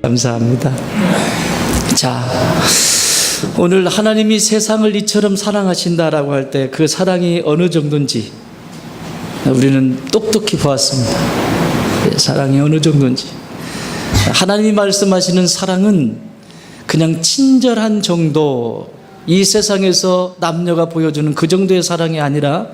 감사합니다. 자, 오늘 하나님이 세상을 이처럼 사랑하신다라고 할 때 그 사랑이 어느 정도인지 우리는 똑똑히 보았습니다. 사랑이 어느 정도인지. 하나님이 말씀하시는 사랑은 그냥 친절한 정도, 이 세상에서 남녀가 보여주는 그 정도의 사랑이 아니라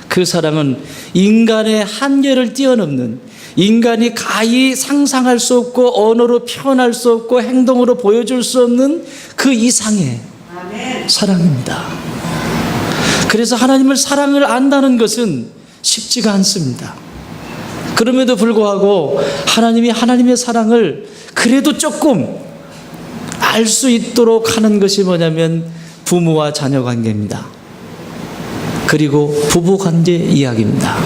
그 사랑은 인간의 한계를 뛰어넘는, 인간이 가히 상상할 수 없고 언어로 표현할 수 없고 행동으로 보여줄 수 없는 그 이상의 사랑입니다. 그래서 하나님을 사랑을 안다는 것은 쉽지가 않습니다. 그럼에도 불구하고 하나님이 하나님의 사랑을 그래도 조금 알 수 있도록 하는 것이 뭐냐면 부모와 자녀 관계입니다. 그리고 부부 관계 이야기입니다.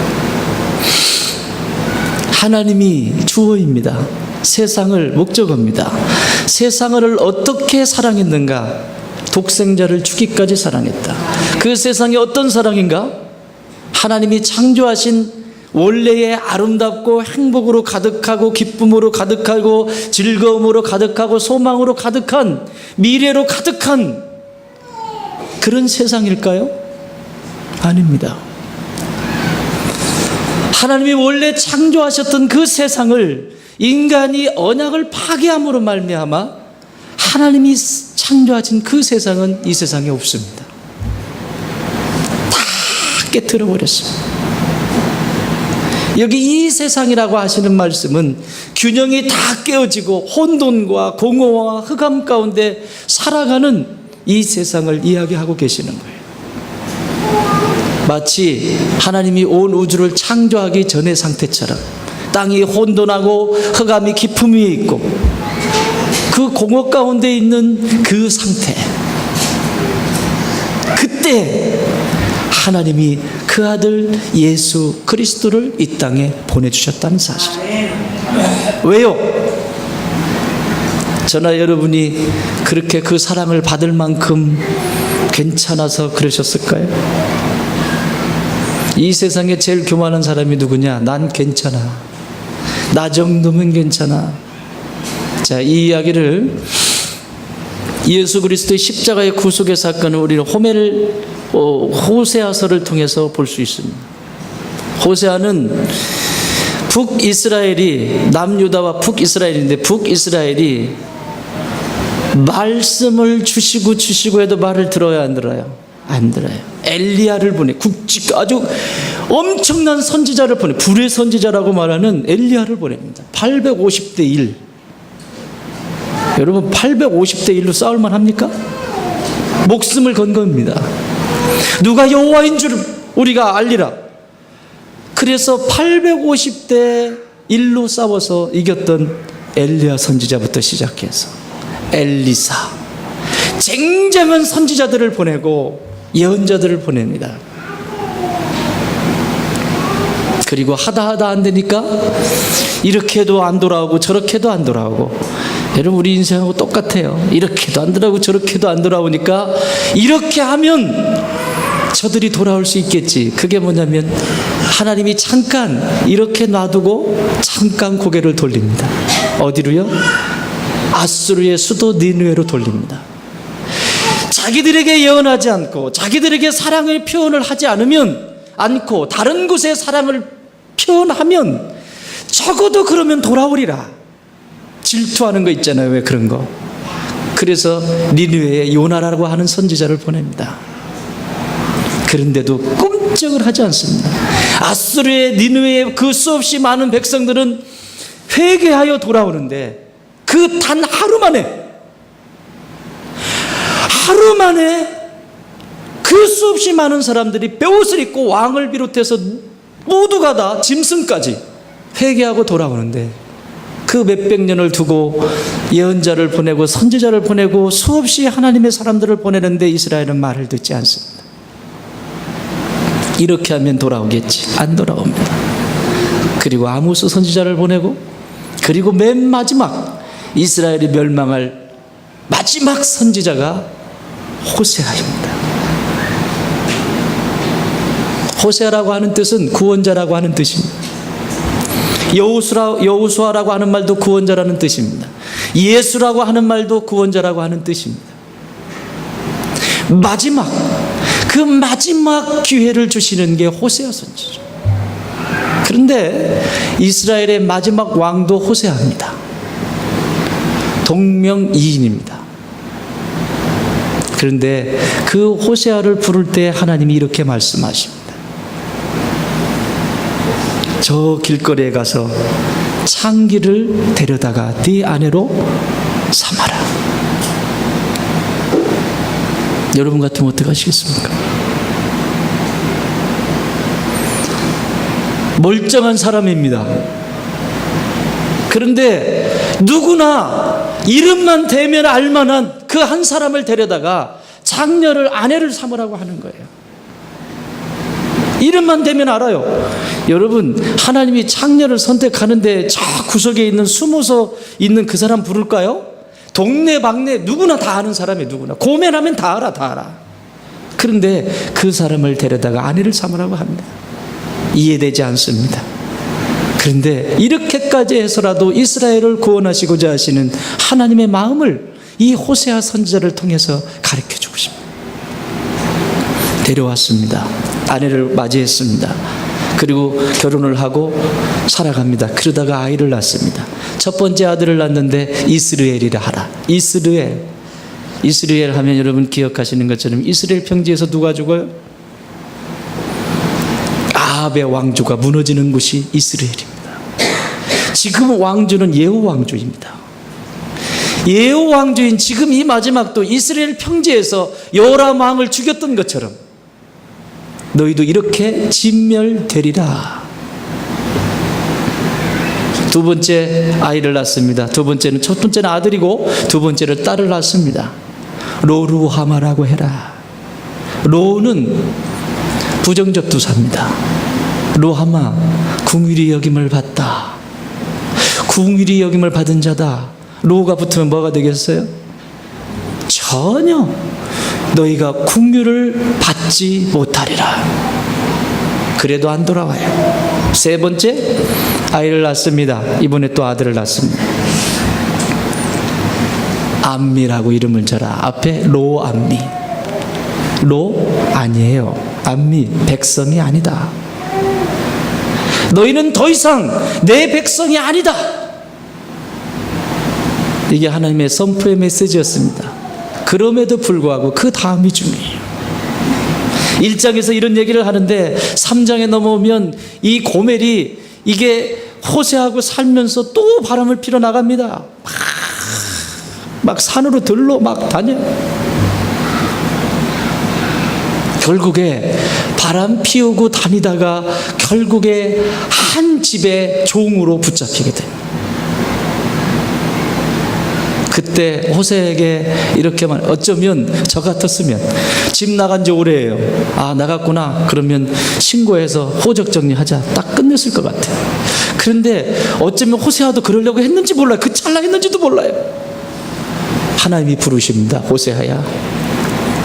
하나님이 주어입니다. 세상을 목적어입니다. 세상을 어떻게 사랑했는가? 독생자를 주기까지 사랑했다. 그 세상이 어떤 사랑인가? 하나님이 창조하신 원래의 아름답고 행복으로 가득하고 기쁨으로 가득하고 즐거움으로 가득하고 소망으로 가득한, 미래로 가득한 그런 세상일까요? 아닙니다. 하나님이 원래 창조하셨던 그 세상을 인간이 언약을 파괴함으로 말미암아 하나님이 창조하신 그 세상은 이 세상에 없습니다. 다 깨트려 버렸습니다. 여기 이 세상이라고 하시는 말씀은 균형이 다 깨어지고 혼돈과 공허와 흑암 가운데 살아가는 이 세상을 이야기하고 계시는 거예요. 마치 하나님이 온 우주를 창조하기 전의 상태처럼 땅이 혼돈하고 흑암이 깊음 위에 있고 그 공허 가운데 있는 그 상태, 그때 하나님이 그 아들 예수 그리스도를 이 땅에 보내주셨다는 사실이에요. 왜요? 저나 여러분이 그렇게 그 사랑을 받을 만큼 괜찮아서 그러셨을까요? 이 세상에 제일 교만한 사람이 누구냐? 난 괜찮아. 나 정도면 괜찮아. 자, 이 이야기를 예수 그리스도의 십자가의 구속의 사건을 우리는 호세아서를 통해서 볼 수 있습니다. 호세아는 북이스라엘이, 남유다와 북이스라엘인데 북이스라엘이 말씀을 주시고 해도 말을 들어야 안 들어요? 안 들어요. 엘리야를 보내, 아주 엄청난 선지자를 보내, 불의 선지자라고 말하는 엘리야를 보냅니다. 850대 1. 여러분 850대 1로 싸울만 합니까? 목숨을 건 겁니다. 누가 여호와인 줄 우리가 알리라. 그래서 850대 1로 싸워서 이겼던 엘리야 선지자부터 시작해서 엘리사, 쟁쟁한 선지자들을 보내고 예언자들을 보냅니다. 그리고 하다 안 되니까 이렇게 해도 안 돌아오고 저렇게 해도 안 돌아오고, 여러분 우리 인생하고 똑같아요. 이렇게도 안 돌아오고 저렇게도 안 돌아오니까 이렇게 하면 저들이 돌아올 수 있겠지. 그게 뭐냐면 하나님이 잠깐 이렇게 놔두고 잠깐 고개를 돌립니다. 어디로요? 아수르의 수도 니느웨로 돌립니다. 자기들에게 예언하지 않고 자기들에게 사랑의 표현을 하지 않고 다른 곳에 사랑을 표현하면 적어도 그러면 돌아오리라. 질투하는 거 있잖아요. 왜 그런 거. 그래서 니느웨에 요나라고 하는 선지자를 보냅니다. 그런데도 꿈쩍을 하지 않습니다. 아수르의 니느웨의 그 수없이 많은 백성들은 회개하여 돌아오는데 그 단 하루 만에 그 수없이 많은 사람들이 베옷을 입고 왕을 비롯해서 모두가 다 짐승까지 회개하고 돌아오는데 그 몇백 년을 두고 예언자를 보내고 선지자를 보내고 수없이 하나님의 사람들을 보내는데 이스라엘은 말을 듣지 않습니다. 이렇게 하면 돌아오겠지. 안 돌아옵니다. 그리고 아모스 선지자를 보내고, 그리고 맨 마지막 이스라엘이 멸망할 마지막 선지자가 호세아입니다. 호세아라고 하는 뜻은 구원자라고 하는 뜻입니다. 여호수아라고 하는 말도 구원자라는 뜻입니다. 예수라고 하는 말도 구원자라고 하는 뜻입니다. 마지막, 그 마지막 기회를 주시는 게 호세아 선지자. 그런데 이스라엘의 마지막 왕도 호세아입니다. 동명이인입니다. 그런데 그 호세아를 부를 때 하나님이 이렇게 말씀하십니다. 저 길거리에 가서 창기를 데려다가 네 아내로 삼아라. 여러분 같으면 어떡하시겠습니까? 멀쩡한 사람입니다. 그런데 누구나 이름만 대면 알만한 그 한 사람을 데려다가 장녀를 아내를 삼으라고 하는 거예요. 이름만 대면 알아요. 여러분, 하나님이 장녀를 선택하는데 저 구석에 있는 숨어서 있는 그 사람 부를까요? 동네 방네 누구나 다 아는 사람이 누구나 고민하면 다 알아. 그런데 그 사람을 데려다가 아내를 삼으라고 합니다. 이해되지 않습니다. 그런데 이렇게까지 해서라도 이스라엘을 구원하시고자 하시는 하나님의 마음을 이 호세아 선지자를 통해서 가르쳐 주고 싶습니다. 데려왔습니다. 아내를 맞이했습니다. 그리고 결혼을 하고 살아갑니다. 그러다가 아이를 낳습니다. 첫 번째 아들을 낳는데 이스르엘이라 하라. 이스르엘 하면 여러분 기억하시는 것처럼 이스라엘 평지에서 누가 죽어요? 아합의 왕조가 무너지는 곳이 이스라엘입니다. 지금 왕조는 예후 왕조입니다. 예후 왕조인 지금 이 마지막도 이스라엘 평지에서 요람 왕을 죽였던 것처럼 너희도 이렇게 진멸되리라. 두 번째 아이를 낳습니다. 첫 번째는 아들이고 두 번째는 딸을 낳습니다. 로루하마라고 해라. 로는 부정접두사입니다. 로하마, 궁휼히 여김을 받다. 궁휼히 여김을 받은 자다. 로가 붙으면 뭐가 되겠어요? 전혀 너희가 궁휼을 받지 못하리라. 그래도 안 돌아와요. 세 번째 아이를 낳습니다. 이번에 또 아들을 낳습니다. 암미라고 이름을 줘라. 앞에 로암미. 로 아니에요. 암미, 백성이 아니다. 너희는 더 이상 내 백성이 아니다. 이게 하나님의 선포의 메시지였습니다. 그럼에도 불구하고 그 다음이 중요해요. 1장에서 이런 얘기를 하는데 3장에 넘어오면 이 고멜이 이게 호세하고 살면서 또 바람을 피러 나갑니다. 막 산으로 들러 막 다녀. 결국에 바람 피우고 다니다가 결국에 한 집의 종으로 붙잡히게 됩니다. 그때 호세에게 이렇게만, 어쩌면 저 같았으면 집 나간 지 오래예요. 아, 나갔구나. 그러면 신고해서 호적 정리하자. 딱 끝냈을 것 같아요. 그런데 어쩌면 호세아도 그러려고 했는지 몰라요. 그 찰나 했는지도 몰라요. 하나님이 부르십니다. 호세아야,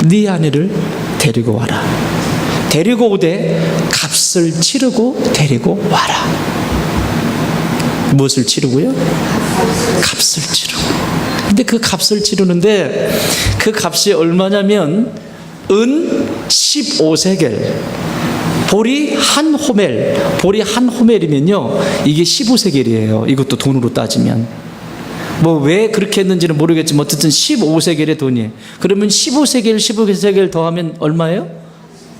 네 아내를 데리고 와라. 데리고 오되 값을 치르고 데리고 와라. 무엇을 치르고요? 값을 치르고. 근데 그 값을 치르는데 그 값이 얼마냐면 은 15세겔, 보리 한 호멜. 보리 한 호멜이면요 이게 15세겔이에요. 이것도 돈으로 따지면 뭐 왜 그렇게 했는지는 모르겠지만 어쨌든 15세겔의 돈이에요. 그러면 15세겔 더하면 얼마예요?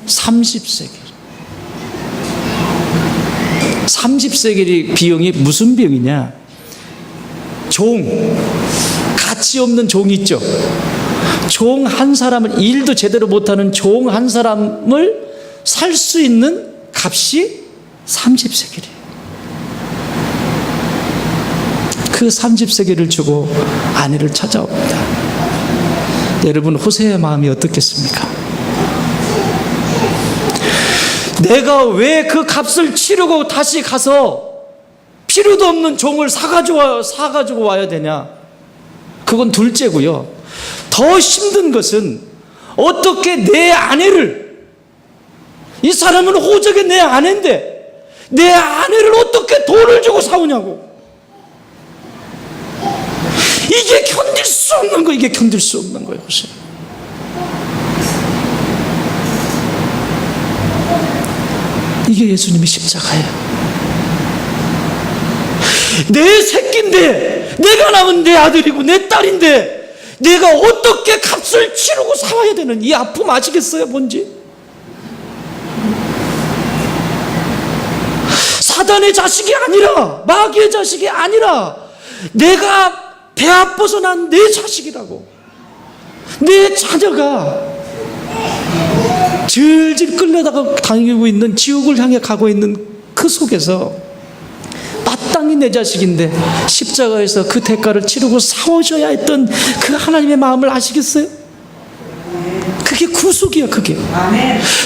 30세겔. 30세겔이 비용이 무슨 비용이냐? 종, 가치 없는 종이 있죠. 종 한 사람을, 일도 제대로 못하는 종 한 사람을 살 수 있는 값이 30세겔이에요. 그 30세겔을 주고 아내를 찾아옵니다. 여러분, 호세의 마음이 어떻겠습니까? 내가 왜 그 값을 치르고 다시 가서 필요도 없는 종을 사가지고 와야 되냐? 그건 둘째고요. 더 힘든 것은 어떻게 내 아내를, 이 사람은 호적의 내 아내인데 내 아내를 어떻게 돈을 주고 사오냐고. 이 이게 견딜 수 없는 거예요. 이게 견딜 수 없는 거예요. 보세요. 이게 예수님의 십자가예요. 내 새끼인데, 내가 낳은 내 아들이고 내 딸인데 내가 어떻게 값을 치르고 살아야 되는 이 아픔 아시겠어요? 뭔지? 사단의 자식이 아니라, 마귀의 자식이 아니라 내가 배 아파서 난 내 자식이라고, 내 자녀가 질질 끌려다가 다니고 있는, 지옥을 향해 가고 있는 그 속에서 마땅히 내 자식인데 십자가에서 그 대가를 치르고 싸우셔야 했던 그 하나님의 마음을 아시겠어요? 그게 구속이야. 그게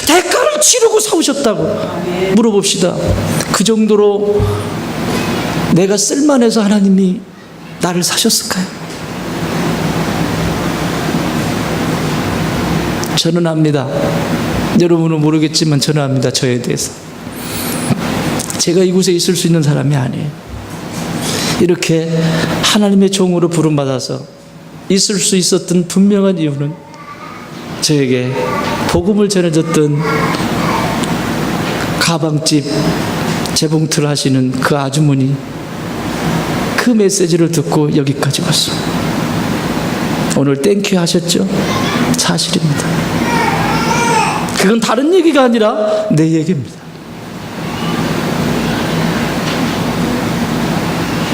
대가를 치르고 싸우셨다고. 물어봅시다. 그 정도로 내가 쓸만해서 하나님이 나를 사셨을까요? 저는 압니다. 여러분은 모르겠지만 저는 압니다. 저에 대해서. 제가 이곳에 있을 수 있는 사람이 아니에요. 이렇게 하나님의 종으로 부름받아서 있을 수 있었던 분명한 이유는 저에게 복음을 전해줬던 가방집 재봉틀 하시는 그 아주머니, 그 메시지를 듣고 여기까지 왔습니다. 오늘 땡큐 하셨죠? 사실입니다. 그건 다른 얘기가 아니라 내 얘기입니다.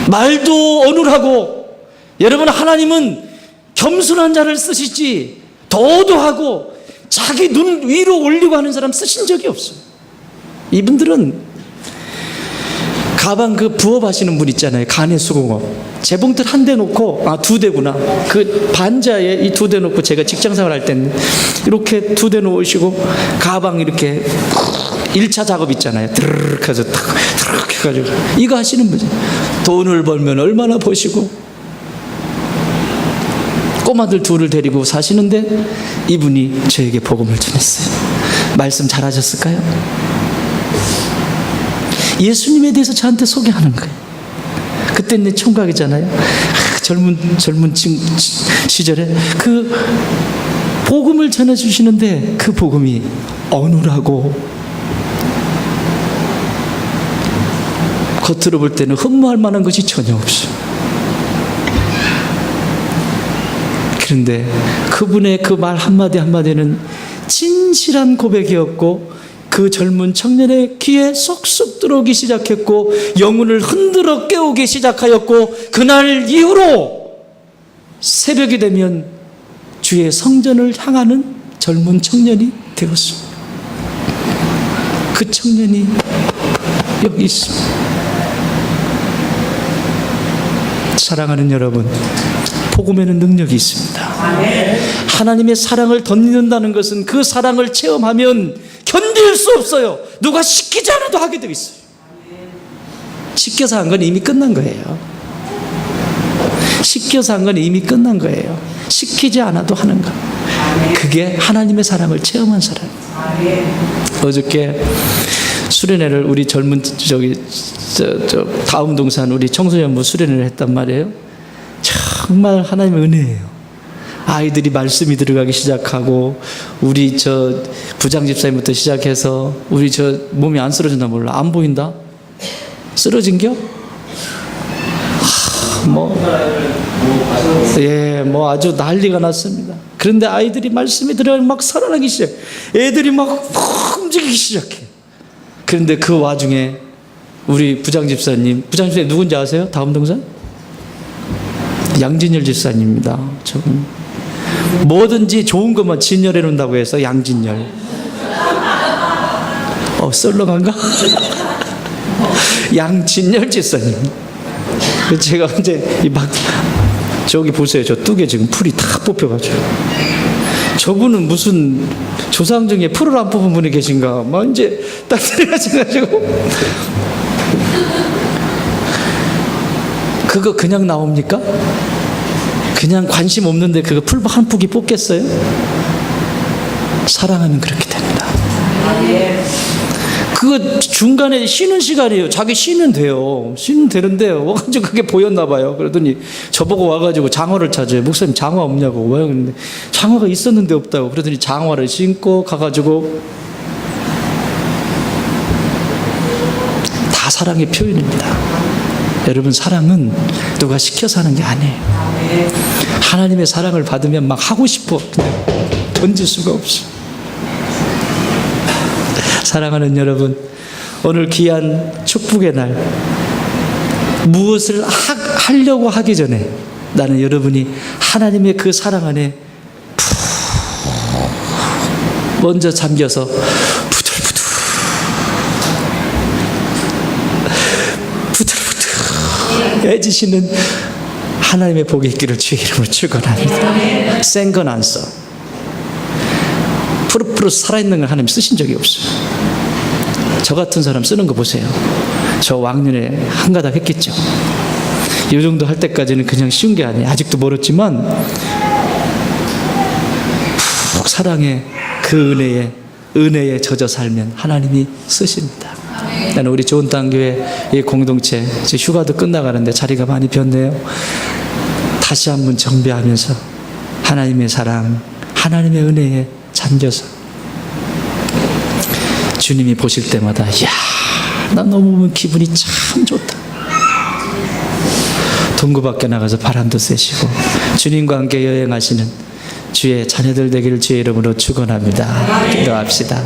말도 어눌하고, 여러분, 하나님은 겸손한 자를 쓰시지 도도하고 자기 눈 위로 올리고 하는 사람 쓰신 적이 없어요. 이분들은 가방 그 부업하시는 분 있잖아요. 간의 수공업. 재봉틀 한 대 놓고, 두 대구나. 그 반자에 이 두 대 놓고, 제가 직장 생활할 때는 이렇게 두 대 놓으시고 가방 이렇게 1차 작업 있잖아요. 드르륵 해서 탁 드르륵 해가지고 이거 하시는 분이에요. 돈을 벌면 얼마나 버시고 꼬마들 둘을 데리고 사시는데 이분이 저에게 복음을 전했어요. 말씀 잘하셨을까요? 예수님에 대해서 저한테 소개하는 거예요. 그때는 내 총각이잖아요. 젊은 시절에 그 복음을 전해주시는데 그 복음이 어눌하고 겉으로 볼 때는 흠모할 만한 것이 전혀 없어요. 그런데 그분의 그 말 한마디 한마디는 진실한 고백이었고, 그 젊은 청년의 귀에 쏙쏙 들어오기 시작했고, 영혼을 흔들어 깨우기 시작하였고, 그날 이후로 새벽이 되면 주의 성전을 향하는 젊은 청년이 되었습니다. 그 청년이 여기 있습니다. 사랑하는 여러분, 복음에는 능력이 있습니다. 하나님의 사랑을 덧입는다는 것은 그 사랑을 체험하면 견딜 수 없어요. 누가 시키지 않아도 하게 되어 있어요. 시켜서 한 건 이미 끝난 거예요. 시켜서 한 건 이미 끝난 거예요. 시키지 않아도 하는 거. 그게 하나님의 사랑을 체험한 사람이에요. 어저께 수련회를 우리 젊은 다음 동산 우리 청소년부 수련회를 했단 말이에요. 정말 하나님의 은혜예요. 아이들이 말씀이 들어가기 시작하고, 우리 부장집사님부터 시작해서, 우리 몸이 안 쓰러진다 몰라. 안 보인다? 쓰러진겨? 아주 난리가 났습니다. 그런데 아이들이 말씀이 들어가면 막 살아나기 시작해. 애들이 막 움직이기 시작해. 그런데 그 와중에 우리 부장집사님 누군지 아세요? 다음 동산? 양진열 집사님입니다. 저분 뭐든지 좋은 것만 진열해 놓는다고 해서 양진열. 썰렁한가? 양진열 집사님. 제가 언제 저기 보세요. 저 뚝에 지금 풀이 다 뽑혀가지고. 저분은 무슨 조상 중에 풀을 안 뽑은 분이 계신가? 막 이제 딱 들어가셔가지고. 그거 그냥 나옵니까? 그냥 관심 없는데 그거 풀 한 폭이 뽑겠어요? 사랑하면 그렇게 됩니다. 그거 중간에 쉬는 시간이에요. 자기 쉬면 돼요. 쉬면 되는데 와가지고 그게 보였나 봐요. 그러더니 저보고 와가지고 장화를 찾아요. 목사님 장화 없냐고. 왜? 그런데 장화가 있었는데 없다고. 그러더니 장화를 신고 가가지고 다 사랑의 표현입니다. 여러분, 사랑은 누가 시켜서 하는 게 아니에요. 하나님의 사랑을 받으면 막 하고 싶어. 그냥 던질 수가 없어. 사랑하는 여러분, 오늘 귀한 축복의 날, 무엇을 하려고 하기 전에 나는 여러분이 하나님의 그 사랑 안에 먼저 잠겨서 부들부들 애지시는 하나님의 복이 있기를 주의 이름으로 축원합니다. 센 건 안 써. 푸릇푸릇 살아있는 걸 하나님 쓰신 적이 없어요. 저 같은 사람 쓰는 거 보세요. 저 왕년에 한가닥 했겠죠. 이 정도 할 때까지는 그냥 쉬운 게 아니에요. 아직도 멀었지만 푹 사랑에 그 은혜에 젖어 살면 하나님이 쓰십니다. 나는 우리 좋은 땅교회 이 공동체 이제 휴가도 끝나가는데 자리가 많이 비었네요. 다시 한번 정비하면서 하나님의 사랑, 하나님의 은혜에 잠겨서 주님이 보실 때마다 이야, 나 너무 보면 기분이 참 좋다. 동구 밖에 나가서 바람도 쐬시고 주님과 함께 여행하시는 주의 자녀들 되기를 주의 이름으로 축원합니다. 기도합시다.